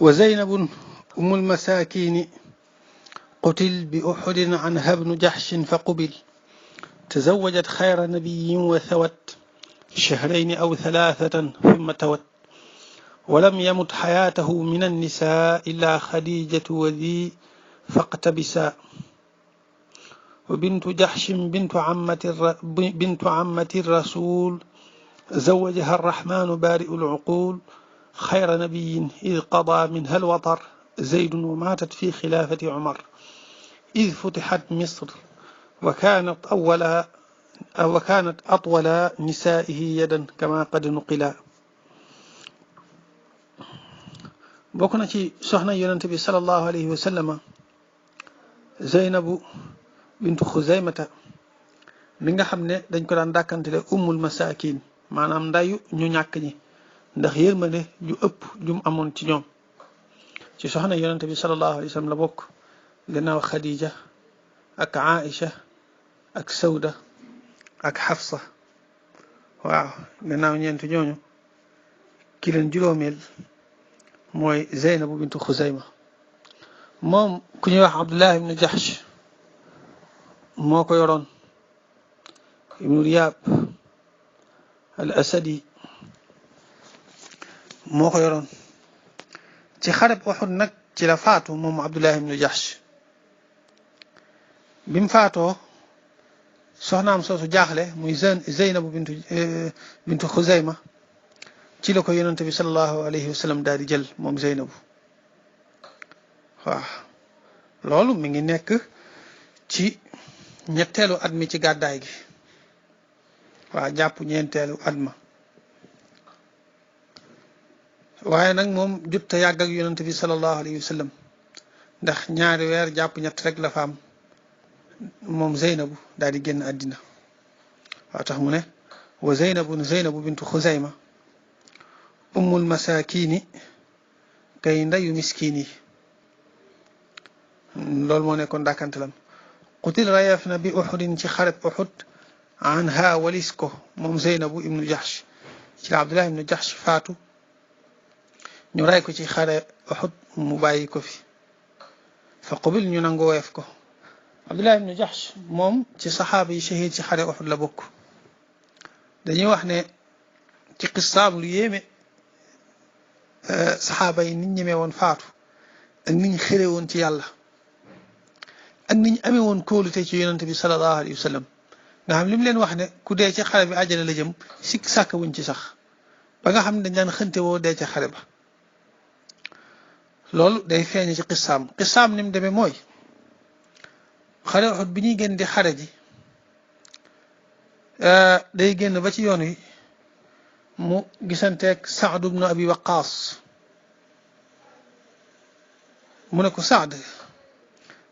وزينب أم المساكين قتل بأحد عنها ابن جحش فقبل تزوجت خير نبي وثوت شهرين أو ثلاثة ثم توت ولم يمت حياته من النساء إلا خديجة وذي فاقتبسا وبنت جحش بنت عمة الرسول زوجها الرحمن بارئ العقول خير نبي إذ قضى منها الوطر زيد وماتت في خلافة عمر إذ فتحت مصر وكانت أطول نسائه يدا كما قد نقلا bokk na ci soxna yonent bi sallallahu alayhi wa sallam Zeynabu bintu Xuzaymata mi nga xam ne dañ ko daan dàkkantele ummul masakin maanaam ndayu ñu ñàkk ñi ndax yërmande ju ëpp jum amoon ci ñoom ci soxna yonent bi sallallahu alayhi wa sallam la bokk gannaaw Khadija ak Aïcha ak Sawda ak Hafsa waaw gannaaw ñeent ñooñu ki leen juróomeel mooy Zeynabu bintu Xuzayma moom ku ñuy wax Abdullah ibnu Jahsh moo ko yoroon ibnu Riyab al Asadi moo ko yoroon ci xareb Uhud nag ci la faatu moom Abdullah ibnu Jahsh bi mu faatoo soxnaam soosu jaaxle muy Zeynabu bintu Xuzayma ci la ko yonent bi sallallahu alayhi wa sallam daal di jël moom Zeynabu waaw loolu mi ngi nekk ci ñetteelu at mi ci gàddaay gi waaw jàpp ñeenteelu at ma waaye nag moom jutta yàgg ak yonent bi sallallahu alayhi wa sallam ndax ñaari weer jàpp ñett rek la fa am moom Zeynabu daal di génn àddina waaw tax mu ne wa Zeynabu bintu Xuzayma ummul masakini kay ndayu miskin yi loolu moo nekkoon dàkkantalam qutil rayaf na bi Uhudin ci xareb Uhud anha walis ko moom Zeynabu ibnu Jahsh ci la Abdullah ibnu Jahsh faatu ñu ray ko ci xare Uhud mu bàyyi ko fi fa qubil ñu nangu weef ko Abdullah ibnu Jahsh moom ci saxaaba yi shahid ci xare Uhud la bokk dañuy wax ne ci qisaam lu yéeme saxaaba yi niñ ñemee woon faatu ak niñ xëre woon ci yàlla ak niñ amee woon kóolute ci yonent bi sallallahu alayhi wa sallam nga xam li mu leen wax ne ku dee ci xare bi àjjana la jëm sikk sàkk wuñ ci sax ba nga xam ne dañ daan xënte woo dee ci xare ba loolu day feeñ ci qisaam ni mu demee mooy xare Uhud bi ñuy génn di xare ji day génn ba ci yoon wi mu gisanteeg Saad ibnu Abi Waqaas mu ne ko Saad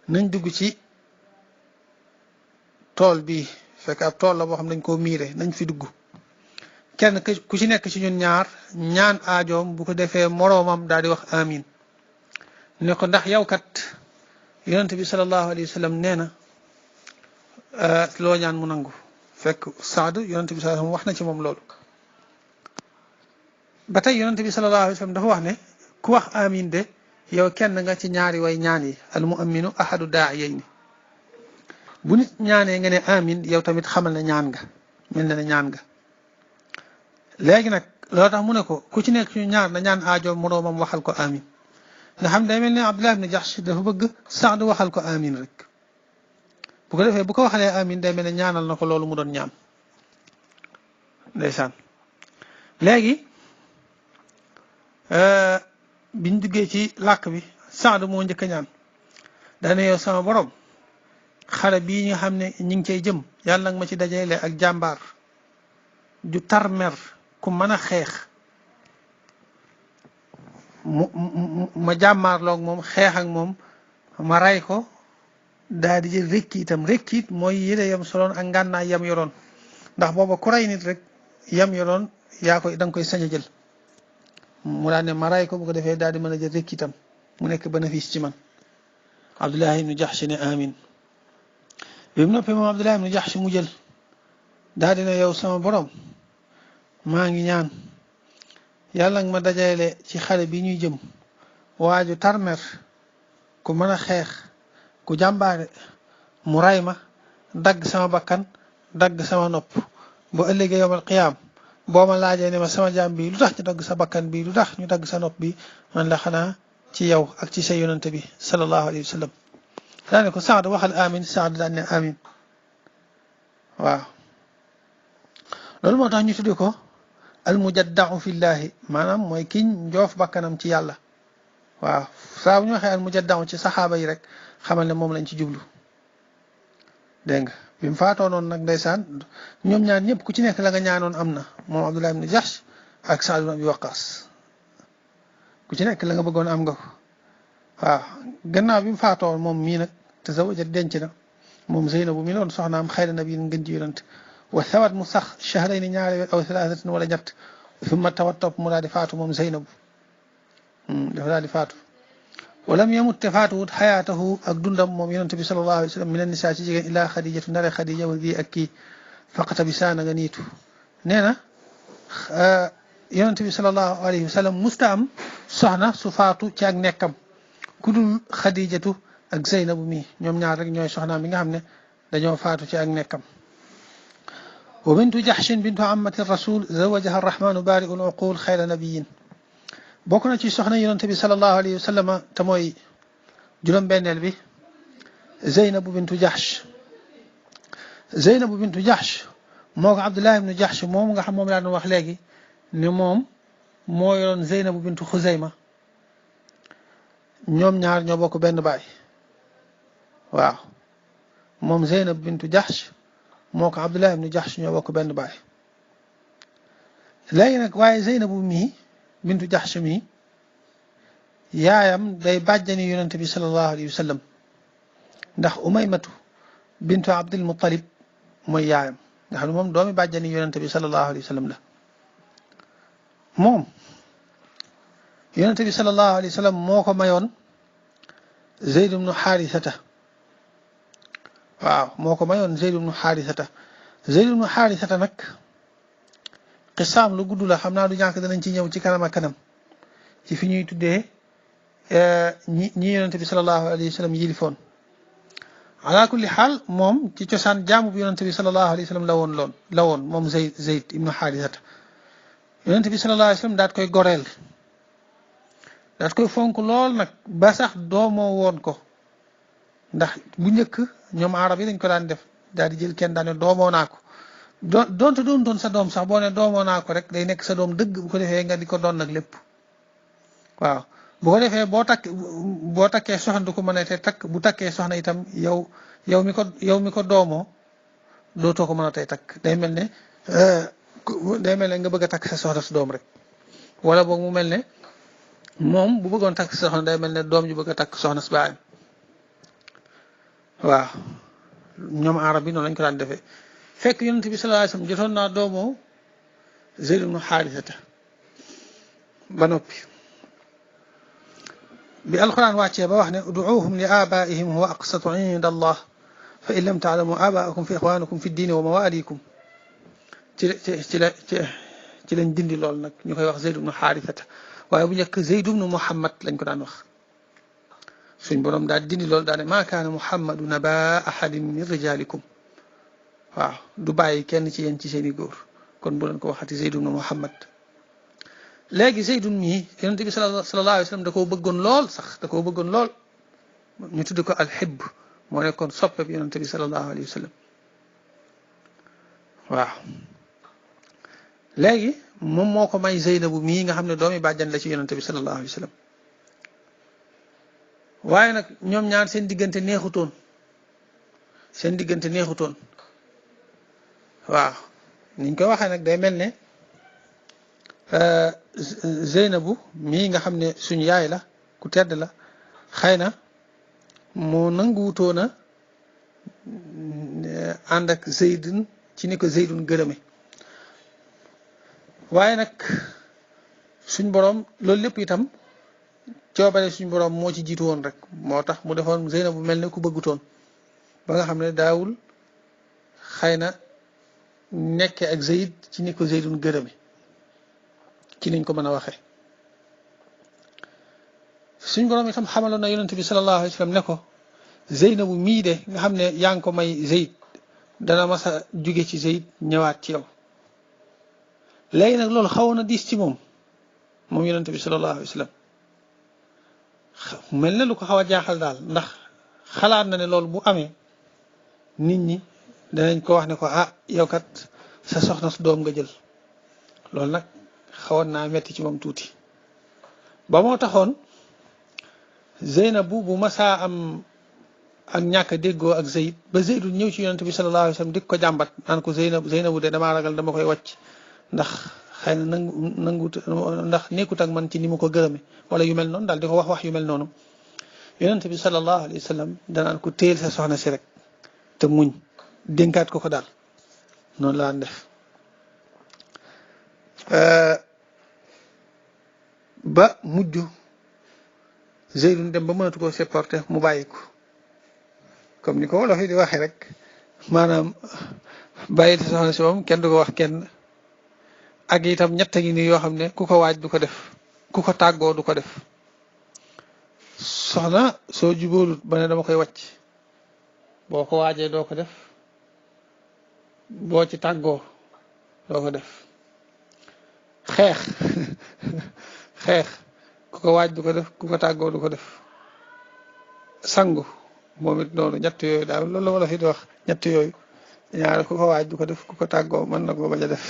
nañ dugg ci tool bi fekk ab tool la boo xam dañ koo miire nañ fi dugg kenn ku ci nekk ci ñun ñaar ñaan aajoom bu ko defee moroomam daal di wax amin ne ko ndax yow kat yonent bi sallallahu alayhi wa sallam nee na loo ñaan mu nangu fekk Saad yonent bi sallallahu alayhi wa sallam wax na ci moom loolu ba tey yonent bi sallallahu alayhi wa sallam dafa wax ne ku wax amin de yow kenn nga ci ñaari way ñaan yi al mu'minu ahadu daa'iyayni bu nit ñaanee nga ne amin yow tamit xamal ne ñaan nga mel na ne ñaan nga léegi nag loolu tax mu ne ko ku ci nekk ñu ñaar na ñaan aajo moroomam waxal ko amin nga xam day mel ne Abdullah ibn Jahsh dafa bëgg Saad waxal ko amin rek bu ko defee bu ko waxalee amin day mel ne ñaanal na ko loolu mu doon ñaan ndeysaan léegi biñ duggee ci làkk bi Saad moo njëkk a ñaan daane yow sama borom xare bii nga xam ne ñi ngi cay jëm yàlla nga ma ci dajale ak jàmbaar ju tar mer ku mën a xeex ma jàmmaarloog moom xeex ak moom ma ray ko daal di jël rekkiitam rekkiit mooy yére yam soloon ak ngànnaay yam yoroon ndax booba ku ray nit rek yam yoroon da nga koy sañ a jël mu daal ne ma ray ko bu ko defee daal di mën a jël rekkiitam mu nekk bénéfice ci man Abdullah ibnu Jahsh ne amin bi mu noppee moom Abdullah ibnu Jahsh mu jël daal di ne yow sama borom maa ngi ñaan yàlla nga ma dajale ci xare bi ñuy jëm waaju tarmer ku mën a xeex ku jàmbaare mu ray ma dagg sama bakkan dagg sama nopp bu ëllëgee yowmal qiyaam boo ma laajee ne ma sama jaam bi lu tax ñu dagg sa bakkan bi lu tax ñu dagg sa nopp bi man la xanaa ci yow ak ci sa yonante bi sallallahu alayhi wa sallam daane ko Saad waxal amin Saad daan ne amin waaw loolu moo tax ñu tudde ko al mujaddau fillahi maanaam mooy kiñ njoof bakkanam ci yàlla waaw saa bu ñu waxee al mujaddau ci saxaaba yi rek xamal ne moom lañ ci jublu dégg nga bi mu faatoo noonu nag ndeysaan ñoom ñaar ñëpp ku ci nekk la nga ñaanoon am na moom Abdullah ibn Jahsh ak Saad ibn Abi Waqqas ku ci nekk la nga bëggoon am nga ko waaw gannaaw bi mu faatoo moom mii nag te zawaja denc na moom Zeynabu mi loon soxnaam xayra nabi ngën ji yonent wa thawat mu sax shahrayni ñaari weer aw thalathatin wala ñett summa tawat topp mu daal di faatu moom Zeynabu dafa daal di faatu walam yamut te faatuwut xayaatahu ak dundam moom yonente bi sallallahu alayhi wa sallam min annisaa ci jigéen illaa xadijatu ndare xadija wa di ak kii faqata bi saana nga niitu nee na yonente bi sallallahu alayhi wa sallam musta am soxna su faatu ci ak nekkam ku dul xadijatu ak Zeynabu mi ñoom ñaar rek ñooy soxnaam bi nga xam ne dañoo faatu ci ak nekkam wa bintu jaxshin bintu ammati rasul zawajaha arrahmanu baari'ul uqul xayra nabiyin bokk na ci soxna yonente bi sallallahu alayhi wa sallam te mooy juróom-benneel bi Zeynabu bintu Jahsh Zeynabu bintu Jahsh moo ko Abdullah ibnu Jahsh moom nga xam moom laa doon wax léegi ne moom moo yoroon Zeynabu bintu Xuzayma ñoom ñaar ñoo bokk benn baay waaw moom Zeynabu bintu Jahsh moo ko Abdullah ibnu Jahsh ñoo bokk benn baay léegi nag waaye Zeynabu mii bintu Jahsh mi yaayam day bàjjani yonente bi sallallahu alayhi wa sallam ndax Umaymatu bintu Abdul Muttalib mooy yaayam nga xam ne moom doomi bàjjani yonente bi sallallahu alayhi wa sallam la moom yonente bi sallallahu alayhi wa sallam moo ko mayoon Zayd ibnu Xaarisata waaw moo ko mayoon Zayd ibnu Xaarisata Zayd ibnu Xaarisata nag xisaam lu gudd la xam naa du ñàkk danañ ci ñëw ci kanam ak kanam ci fi ñuy tuddee ñi yonente bi sallallahu alayhi wa sallam yilifoon ala kulli xaal moom ci cosaan jaamu bi yonente bi sallallahu alayhi wa sallam la woon moom Zayd ibnu Xaarisata yonente bi sallallahu alayhi wa sallam daat koy goreel daat koy fonk lool nag ba sax doomoo woon ko ndax bu njëkk ñoom arab yi dañ ko daan def daal di jël kenn daane doomoo naa ko doonte doon sa doom sax boo ne doomoo naa ko rek day nekk sa doom dëgg bu ko defee nga di ko doon nag lépp waaw bu ko defee boo takkee soxna du ko mën a te takk bu takkee soxna itam yow mi ko doomoo dootoo ko mën a tey takk day mel ne nga bëgg a takk sa soxna su doom rek wala boog mu mel ne moom bu bëggoon takk sa soxna day mel ne doom ju bëgg a takk soxna si baayam waaw ñoom arab yi noonu lañ ko daan defee fekk yonent bi sallallahu alayhi wasallam jotoon naa doomoo Zayd ibnu Xaarisata ba noppi bi alquran wàccee ba wax ne uduuhum li abaihim huwa aqsatu inda allah fa in lam taalamu abaakum fa ixwanukum fi ddiini wa mawalikum ci lañ dindi lool nag ñu koy wax Zayd ibnu Xaarisata waaye bu njëkk Zayd ibnu Muhammad lañ ko daan wax suñ borom daal dindi loolu daal ne maa kaana muhammadun aba ahadin min rijalikum waaw du bàyyi kenn ci yéen ci seeni góor kon bu leen ko waxati Zayd ibnu Muhammad léegi Zaydun mii yonente bi sallallahu alayhi wa sallam da koo bëggoon lool sax da koo bëggoon lool ñu tudd ko alxibb moo nekkoon soppe bi yonente bi sallallahu alayhi wa sallam waaw léegi moom moo ko may Zeynabu mii nga xam ne doomi bàjjan la ci yonente bi sallallahu alayhi wa sallam waaye nag ñoom ñaar seen diggante neexutoon waaw niñ koy waxee nag day mel ne Zeynabu mii nga xam ne suñu yaay la ku tedd la xëy na moo nanguwutoon a ànd ak Zeydun ci ni ko Zeydun gërëme waaye nag suñ borom loolu lépp itam coobare suñ borom moo ci jiitu woon rek moo tax mu defoon Zeynabu mel ne ku bëggutoon ba nga xam ne daawul xëy na nekke ak Zeyd ci ni ko Zeydun gërëme ci niñ ko mën a waxee suñ borom itam xamaloon na yonent bi sallallahu alayhi wa sallam ne ko Zeynabu mii de nga xam ne yaa ngi ko may Zeyd dana mas a jóge ci Zeyd ñëwaat ci yow léegi nag loolu xawoon na diis ci moom yonent bi sallallahu alayhi wa sallam mel na lu ko xaw a jaaxal daal ndax xalaat na ne loolu bu amee nit ñi danañ ko wax ne ko yow kat sa soxna su doom nga jël loolu nag xawoon naa metti ci moom tuuti ba moo taxoon Zeynabu bu masaa am ak ñàkk a déggoo ak Zeyd ba Zeydu ñëw ci yonent bi sallallahu alayhi wa sallam di ko jàmbat naan ko Zeynabu de damaa ragal dama koy wàcc ndax xëy na nangut ndax nekkut ak man ci ni mu ko gërëme wala yu mel noonu daal di ko wax yu mel noonu yonent bi sallallahu alayhi wa sallam danaan ko téel sa soxna si rek te muñ dénkaat ko daal noonu la daan def ba mujj Zeydun dem ba mënatu koo supporter mu bàyyi ko comme ni ko wolof yi di waxee rek maanaam bàyyi sa soxna si moom kenn du ko wax kenn ak itam ñett ngi nii yoo xam ne ku ko waaj du ko def ku ko tàggoo du ko def soxna soo jubóolut ba ne dama koy wàcc boo ko waajee doo ko def boo ci tàggoo doo ko def xeex ku ko waaj du ko def ku ko tàggoo du ko def sangu moom it noonu ñett yooyu daal loolu la wala fi di wax ñett yooyu ñaar ku ko waaj du ko def ku ko tàggoo mën na ko bañ a def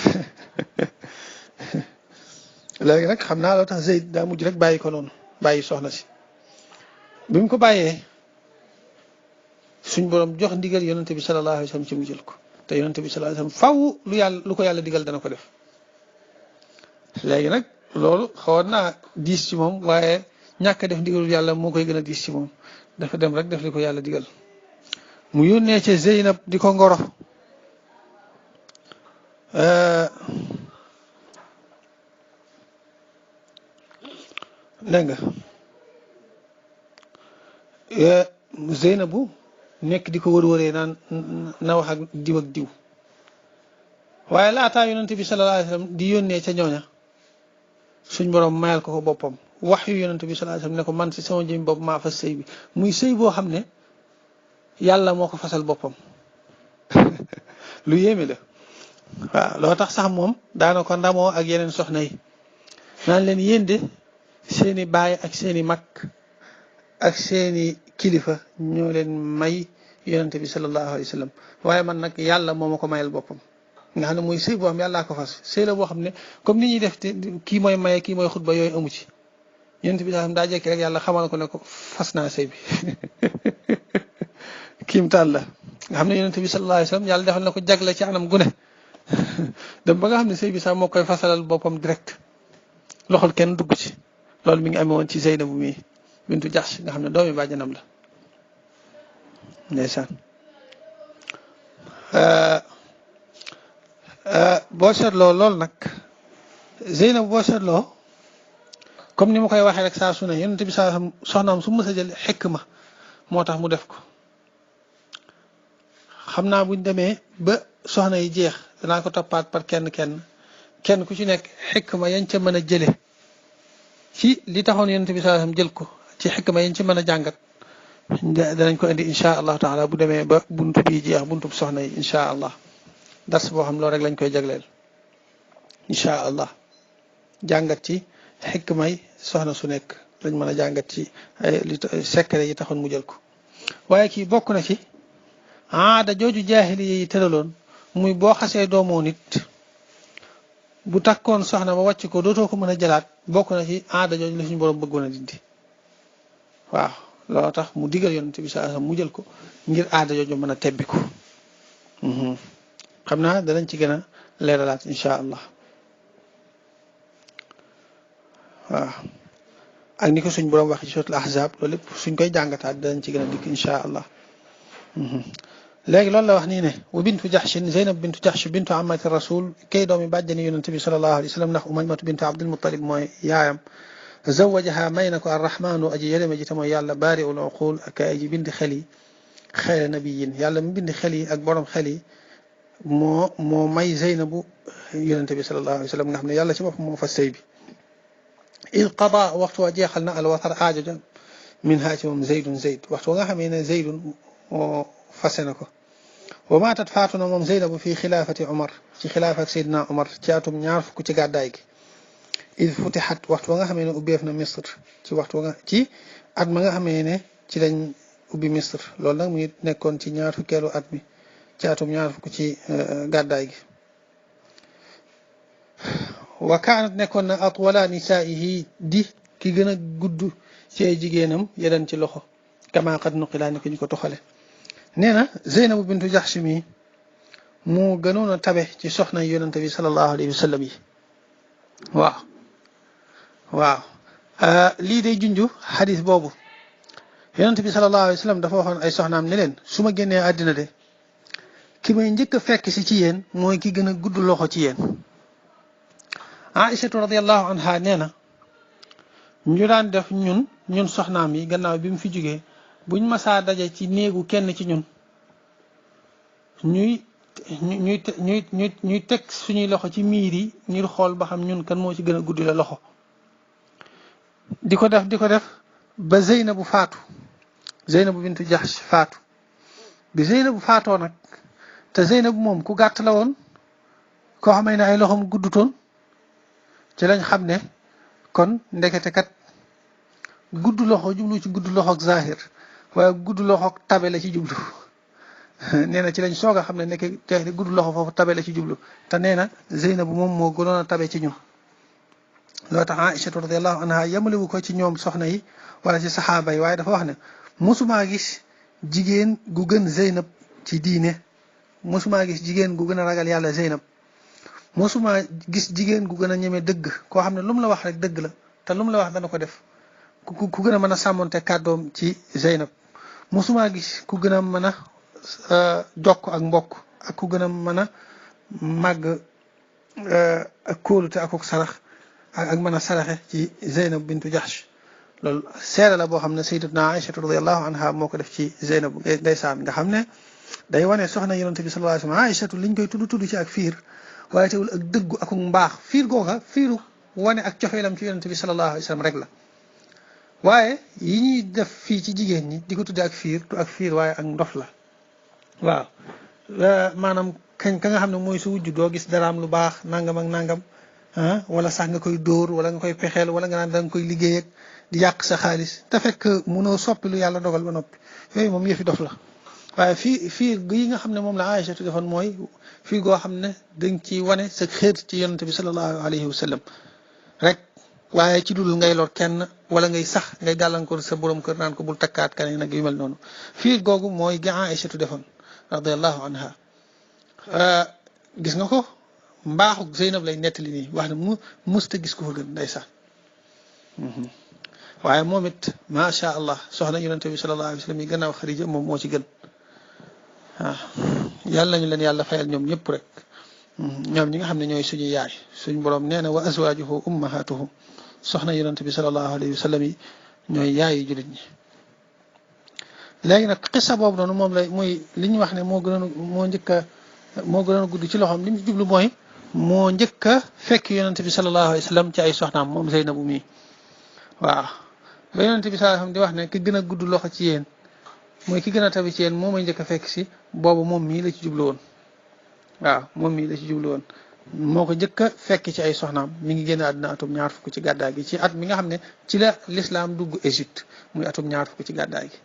léegi nag xam naa loo tax Zeyd daa mujj rek bàyyi ko noonu bàyyi soxna si bi mu ko bàyyee suñ borom jox ndigal yonente bi sallallahu alayhi wa sallam ci mu jël ko te yonente bi sallallahu alayhi wa sallam faw lu ko yàlla digal dana ko def léegi nag loolu xawoon naa diis ci moom waaye ñàkk def ndigalul yàlla moo koy gën a diis ci moom dafa dem rek def li ko yàlla digal mu yónnee ca Zeynab di ko ngoro dégg nga Zeynabu nekk di ko wër-wëree naan na wax ak diw waaye laataa yonente bi sallallahu alayhi wa sallam di yónnee ca ñooña suñ borom mayal ko boppam wax yu yonente bi sallallahu alayhi wa sallam ne ko man si sama jëm bopp maa fas sëy bi muy sëy boo xam ne yàlla moo ko fasal boppam lu yéeme la waaw loo tax sax moom daana ko ndamoo ak yeneen soxna yi naan leen yéen de seeni baay ak seeni mag ak seeni kilifa ñoo leen may yonente bi sallallahu alayhi wa sallam waaye man nag yàlla moo ma ko mayal boppam nga xam ne mooy sëy boo xam yàllaa ko fas sëy la boo xam ne comme ni ñuy def te kii mooy maye kii mooy xutba yooyu amu ci yonente bi daa jekki rek yàlla xamal ko ne ko fas naa sëy bi kiimtaan la nga xam ne yonente bi sallallahu alayhi wa sallam yàlla defal na ko jagle ci anam gune dem ba nga xam ne sëy bi sax moo koy fasalal boppam direct loxol kenn dugg ci loolu mi ngi amee woon ci Zeynabu mi bintu Jaxsh nga xam ne doomi bàjjanam la ndeysaan boo seetloo loolu nag Zeynabu boo seetloo comme ni ma koy waxee rek saa su ne yonent bi saa soxnaam su mës a jël xikma moo tax mu def ko xam naa buñ demee ba soxna yi jeex danaa ko toppaat par kenn ku ci nekk xikma yañ ca mën a jële ci li taxoon yonent bi saa jël ko ci xikma yañ ci mën a jàngat danañ ko indi incha allahu taala bu demee ba buntu bi jeex buntu soxna yi incha allah dars boo xam loolu rek lañ koy jagleel incha allah jàngat ci xikmay soxna su nekk lañ mën a jàngat ci li secret yi taxoon mu jël ko waaye kii bokk na ci aada jooju jaahili yi tëraloon muy boo xasee doomoo nit bu takkoon soxna ba wàcc ko dootoo ko mën a jëlaat bokk na ci aada jooju la suñu borom bëggoon a dindi waaw loolu tax mu digal yonent bi saa mu jël ko ngir aada jooju mën a tebbi ko xam naa danañ ci gën a leeralaat incha allah waaw ak ni ko suñ borom wax ci suratul ahzab loolu lépp suñ koy jàngataat danañ ci gën a dikk incha allah léegi loolu la wax nii ne wa bintu jaxshin zeynab bintu jaxsh bintu amati rasul kay doomi bàjjani yonent bi sallallahu alayhi wa sallam ndax umaymatu bintu abdul muttalib mooy yaayam zawajaha may na ko arrahmanu aji yërëme ji te mooy yàlla baari ul uqul ak aji bindi xel yi xayra nabiyin yàlla mu bindi xel yi ak borom xel yi moo may zeynabu yonent bi sallallahu alayhi wa sallam nga xam ne yàlla ci boppam moo fas sëy bi il qada waxtu wa jeexal na al watar aajo ja min haa ci moom zaydun zayd waxtu nga xamee ne zaydun fase na ko wa maatat faatu na moom zeynabu fi xilaafati Umar ci xilaafak Seydina Umar ci atum ñaar fukk ci gàddaay gi id futixat waxtu wa nga xamee ne ubbeef na Misr ci waxtu nga ci at ma nga xamee ne ci lañ ubbi Misr loolu nag mu ngi nekkoon ci ñaar fukkeelu at mi ci atum ñaar fukk ci gàddaay gi wa kaanat nekkoon na atwala nisaihi di ki gën a gudd ci ay jigéenam yedan ci loxo kama qad nuqilaa ni ko ñu ko toxale nee na Zeynabu bintu Jaxsh mi mu gënoon a tabe ci soxna yonente bi sallallahu alayhi wa sallam yi waaw lii day junju xadis boobu yonente bi sallallahu alayhi wa sallam dafa waxoon ay soxnaam ne leen su ma génnee àddina de ki may njëkk a fekk si ci yéen mooy ki gën a gudd loxo ci yéen Aïchatu radiallahu anha nee na ñu daan def ñun soxnaam yi gannaaw bi mu fi jógee buñ masaa daje ci néegu kenn ci ñun ñuy teg suñuy loxo ci miir yi ngir xool ba xam ñun kan moo ci gën a gudd la loxo di ko def ba Zeynabu faatu Zeynabu bintu Jahsh faatu bi Zeynabu faatoo nag te Zeynabu moom ku gàtt la woon koo xamee ne ay loxoom guddutoon ci lañ xam ne kon ndekete kat gudd loxo jublu ci gudd loxo ak zahir waaye gudd loxo ak tabe la ci jublu nee na ci lañ soog a xam ne nekk te gudd loxo foofu tabe la ci jublu te nee na Zeynabu moom moo gënoon a tabe ci ñun loo tax Aïchatu radiallahu anha yemalewu ko ci ñoom soxna yi wala ci saxaaba yi waaye dafa wax ne mosumaa gis jigéen gu gën Zeynab ci diine mosumaa gis jigéen gu gën a ragal yàlla Zeynab mosuma gis jigéen gu gën a ñeme dëgg koo xam ne lu mu la wax rek dëgg la te lu mu la wax dana ko def ku gën a mën a sàmmonte kàddoom ci Zeynab mosuma gis ku gën a mën a jokk ak mbokk ak ku gën a mën a màgg ak kóolute ak sarax ak mën a saraxe ci Zeynab bintu Jahsh loolu seere la boo xam ne sayyidatuna Aïchatu radiyallahu anha moo ko def ci Zeynab ndeysaan nga xam ne day wane soxna yonent bi sallallahu alayhi wa sallam Aïchatu liñ koy tudd ci ak fiir waaye teewul ak dëggu ak mbaax fiir googa fiiru wane ak cofeelam ci yonent bi sallallahu alayhi wa sallam rek la waaye yi ñuy def fii ci jigéen ñi di ko tudde ak fiir du ak fiir waaye ak ndof la waaw maanaam ka nga xam ne mooy su wujju doo gis daraam lu baax nangam ak nangam wala sax nga koy dóor wala nga koy pexeel wala nga naan da nga koy liggéey ak di yàq sa xaalis te fekk munoo soppi lu yàlla dogal ba noppi yooyu moom yëfi dof la waaye fiir yi nga xam ne moom la Aïchatu defoon mooy fiir goo xam ne dañ ci wane sa xeet ci yonent bi sallallahu alayhi wa sallam rek waaye ci dul ngay lor kenn wala ngay sax ngay gàllankoor sa borom kër naan ko bul takkaat keneen nag yu mel noonu fiir googu mooy gi Aïchatu defoon radiallahu anha gis nga ko mbaaxu Zeynab lay nettali nii wax ne mu musta gis ko fa gën ndeysaan waaye moom it macha allah soxna yonent bi sallallahu alayhi wa sallam yi gannaaw Xadija moom moo ci gën waaw yàlla nañu leen yàlla fayal ñoom ñëpp rek ñoom ñi nga xam ne ñooy suñu yaay suñu borom nee na wa azwaajuhu ummahatuhum soxna yonent bi sallallahu alayhi wa sallam yi ñooy yaayu jullit ñi léegi nag xissa boobu noonu moom lay muy li ñu wax ne moo gënoon a gudd ci loxoom li mu jublu mooy moo njëkk a fekk yonent bi sallallahu alayhi wa sallam ci ay soxnaam moom Zeynabu mii waaw ba yonent bi sallallahu alayhi wa sallam di wax ne ki gën a gudd loxo ci yéen mooy ki gën a tabi ci yéen moo may njëkk a fekk si boobu moom mii la ci jublu woon waaw moom mii la ci jublu woon moo ko njëkk a fekk ci ay soxnaam mi ngi génn àdduna atum ñaar fukk ci gàddaay gi ci at mi nga xam ne ci la l'islam dugg Égypte muy atum ñaar fukk ci gàddaay gi